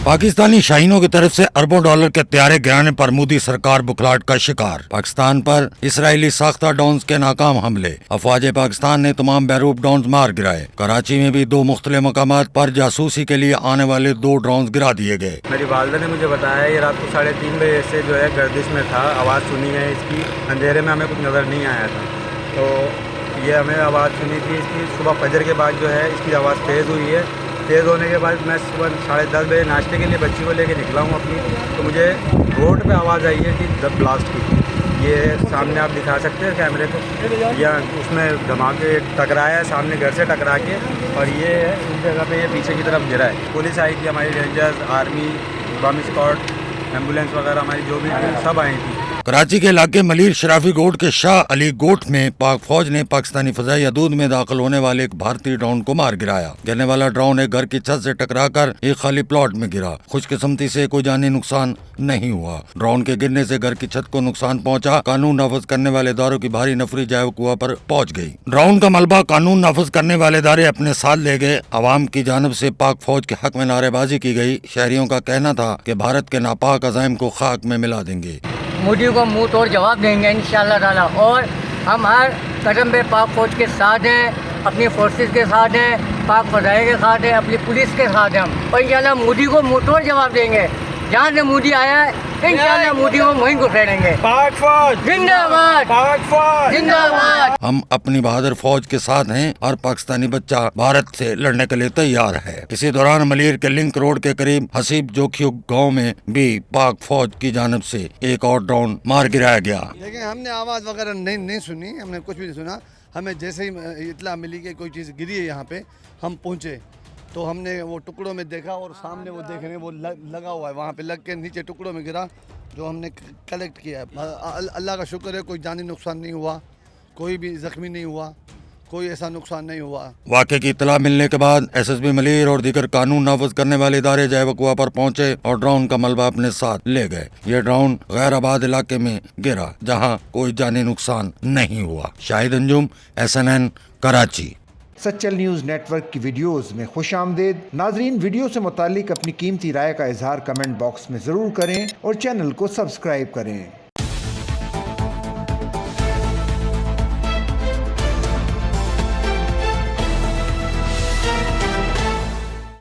पाकिस्तानी शाहीनों की तरफ से अरबों डॉलर के तैयारे गिराने पर मोदी सरकार बुखलाहट का शिकार। पाकिस्तान पर इसराइली साख्ता ड्रोन्स के नाकाम हमले। अफवाज पाकिस्तान ने तमाम बैरूफ ड्रोन्स मार गिराए। कराची में भी 2 मुख्तलिफ मकामात पर जासूसी के लिए आने वाले 2 ड्रोन्स गिरा दिए गए। मेरी वालदा ने मुझे बताया ये रात को 3:30 बजे से जो है गर्दिश में था। आवाज़ सुनी है इसकी, अंधेरे में हमें कुछ नज़र नहीं आया था, तो ये हमें आवाज़ सुनी थी इसकी। सुबह फजर के बाद जो है इसकी आवाज़ तेज़ हुई है। तेज़ होने के बाद मैं सुबह 10:30 बजे नाश्ते के लिए बच्ची को लेके निकला हूँ अपनी, तो मुझे रोड पे आवाज़ आई है कि जब ब्लास्ट की। ये सामने आप दिखा सकते हैं कैमरे को, या उसमें धमाके टकराया है सामने घर से टकरा के, और ये है उस जगह पे ये पीछे की तरफ गिरा है। पुलिस आई थी, हमारी रेंजर्स, आर्मी, बम स्क्वाड, एम्बुलेंस वगैरह हमारी जो भी थी सब आई थी। कराची के इलाके मलिर शराफी गोट के शाह अली गोट में पाक फौज ने पाकिस्तानी फजाई हदूद में दाखिल होने वाले एक भारतीय ड्रोन को मार गिराया। गिरने वाला ड्रोन एक घर की छत से टकराकर एक खाली प्लॉट में गिरा। खुशकिस्मती से कोई जानी नुकसान नहीं हुआ। ड्रोन के गिरने से घर की छत को नुकसान पहुंचा। कानून नाफज करने वाले इदारों की भारी नफरी जाए वकुआ पर पहुंच गई। ड्रोन का मलबा कानून नाफज करने वाले इदारे अपने साथ ले गए। अवाम की जानब से पाक फौज के हक में नारेबाजी की गई। शहरियों का कहना था कि भारत के नापाक अज़ाइम को खाक में मिला देंगे। मोदी को मुंह तोड़ जवाब देंगे इंशाअल्लाह ताला, और हम हर कदम पे पाक फौज के साथ हैं, अपनी फोर्सेस के साथ हैं, पाक फजाई के साथ हैं, अपनी पुलिस के साथ हैं हम, और इंशाअल्लाह मोदी को मुंह तोड़ जवाब देंगे। जहाँ से मोदी आया है इंशाअल्लाह मोदी को वहीं घुसेड़ेंगे। पाक फौज जिंदाबाद, पाक फौज जिंदाबाद। हम अपनी बहादुर फौज के साथ हैं और पाकिस्तानी बच्चा भारत से लड़ने के लिए तैयार है। इसी दौरान मलिर के लिंक रोड के करीब हसीब जोखियो गांव में भी पाक फौज की जानब से एक और ड्रोन मार गिराया गया। लेकिन हमने आवाज़ वगैरह नहीं सुनी, हमने कुछ भी नहीं सुना। हमें जैसे ही इतला मिली कि कोई चीज़ गिरी है यहाँ पे, हम पहुँचे तो हमने वो टुकड़ों में देखा, और सामने वो देख रहे हैं वो लगा हुआ है, वहाँ पे लग के नीचे टुकड़ों में गिरा, जो हमने कलेक्ट किया है। अल्लाह का शुक्र है कोई जानी नुकसान नहीं हुआ, कोई भी जख्मी नहीं हुआ, कोई ऐसा नुकसान नहीं हुआ। वाक़े की इत्तला मिलने के बाद SSB मलिर और दीगर कानून नाफज करने वाले इदारे जाए वकुआ पर पहुंचे और ड्रोन का मलबा अपने साथ ले गए। ये ड्रोन गैर आबाद इलाके में गिरा जहां कोई जानी नुकसान नहीं हुआ। Shahid Anjum, SNN, Karachi. Sachal news network की वीडियोस में खुश आमदेद। नाजरीन, वीडियो से मुतालिक अपनी कीमती राय का इजहार कमेंट बॉक्स में ज़रूर करें और चैनल को सब्सक्राइब करें।